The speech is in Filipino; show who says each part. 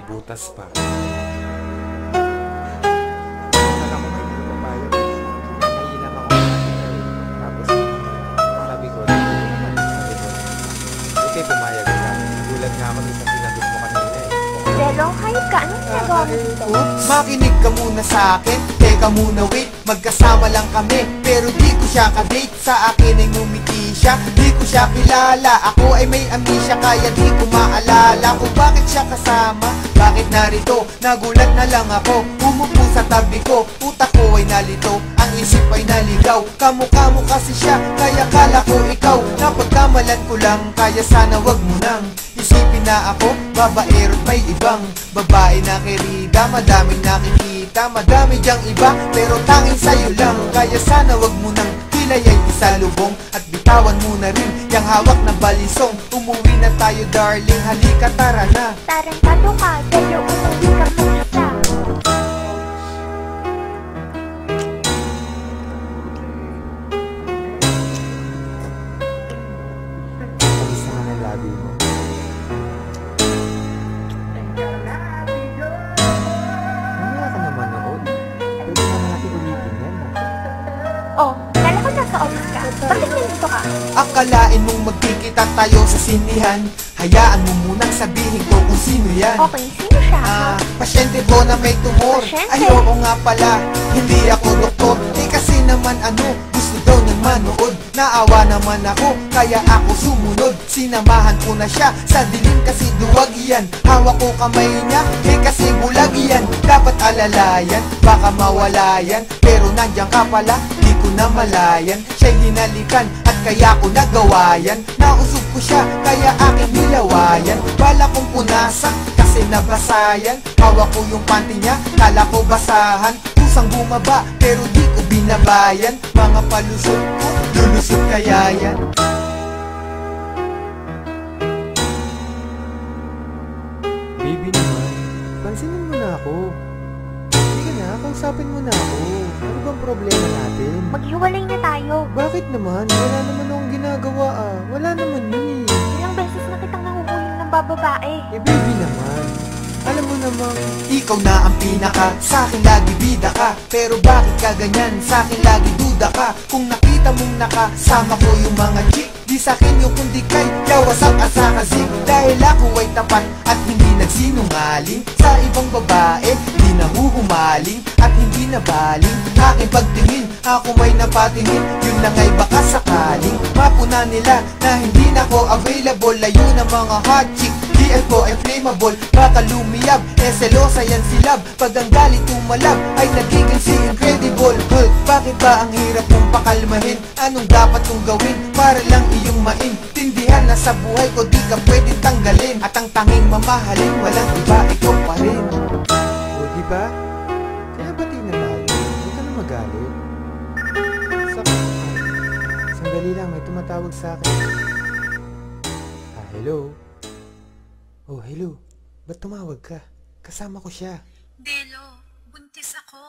Speaker 1: Butas pa.
Speaker 2: Akala ko may pinapapayag. Naiilang ako nakita eh. Tapos sabi ko, buti pumayag ka. Nagulat nga ako dito sinagot mo kanina eh.
Speaker 3: Pero hayop ka, anong ginagawa mo dito?
Speaker 4: Makinig ka muna sa akin, teka muna wait. Magkasama lang kami, pero di ko siya kadate. Sa akin ay ngumiti siya, di ko siya kilala. Ako ay may amnesia, kaya di ko maalala kung bakit siya kasama, bakit narito. Nagulat na lang ako, umupo sa tabi ko. Utak ko ay nalito, ang isip ay naligaw. Kamukha mo kasi siya, kaya kala ko ikaw. Napagkamalan ko lang, kaya sana wag mo nang isipin na ako, babaero't may ibang babae na kerida. Madaming nakikita, madami diyang iba, pero tanging sa'yo lang. Kaya sana wag mo nang hilayay isalubong, at bitawan mo na rin yung hawak na balisong. Umuwi na tayo darling, halika tara na.
Speaker 3: Tarantado ka, pero umuwi ka mag-isa.
Speaker 2: Pagis naman ang labi mo. Mamaya ka naman noon. Pwede na natin ulitin yan.
Speaker 3: Oh, kala ko nasa office ka. Bakit nandito ka?
Speaker 4: Akalain mong magkikita tayo sa sinihan, hayaan mo munang sabihin ko kung sino yan.
Speaker 3: Okay, sino siya?
Speaker 4: Pasyente ko na may tumor.
Speaker 3: Pasyente?
Speaker 4: Ay oo nga pala, hindi ako doktor. Eh kasi naman gusto daw niyang manood. Naawa naman ako, kaya ako sumunod. Sinamahan ko na siya sa dilim kasi duwag yan. Hawak ko kamay niya, eh kasi bulag yan. Dapat alalayan, baka mawala yan. Pero nandiyan ka pala, di ko na malayan. Siya'y hinalikan at kaya ko nagawa yan. Nausog ko siya, kaya aking nilawayan. Bala kong punasan, kasi nabasayan. Hawak ko yung panty niya, kala ko basahan. Kusang bumaba, pero di ko binabayan. Mga palusot ko, lulusot kaya yan.
Speaker 2: Baby naman, pansinin mo na ako. Sige na, kausapin mo na ako. Ano bang problema natin?
Speaker 3: Maghiwalay na tayo.
Speaker 2: Bakit naman? Wala naman akong ginagawa ah. Wala naman yun eh.
Speaker 3: Ilang beses na kitang nahuhulog ng bababae.
Speaker 2: Eh baby naman, alam mo namang
Speaker 4: Ikaw na ang pinaka, sa'kin lagi bida ka. Pero bakit ka ganyan, sa'kin lagi duda ka. Kung nakita mong nakasama ko yung mga chick, di sa'kin yung kundi kay yawasak at sakasik. Dahil ako ay tapat at hindi nagsinungaling. Sa ibang babae, di nahuhumaling at hindi nabaling. Aking pagtingin, ako may napatingin. Yun lang ay baka sakaling mapuna nila na hindi na ko available. Layo ng mga hot chick, DL ko ay flammable. Baka lumiyab, eh selosa yan si love. Pag ang galit tumalab, ay nagiging si incredible. Bakit ba ang hirap mong pakalmahin? Anong dapat kong gawin para lang iyong maintindihan na sa buhay ko di ka pwedeng tanggalin. At ang tanging mamahalin, walang iba, ikaw pa rin.
Speaker 2: o diba? Kaya bati na tayo. Huwag ka na magalit. Sandali lang, may tumatawag sa akin. Hello? Oh, hello. Ba't tumawag ka? Kasama ko siya.
Speaker 5: Delo, buntis ako.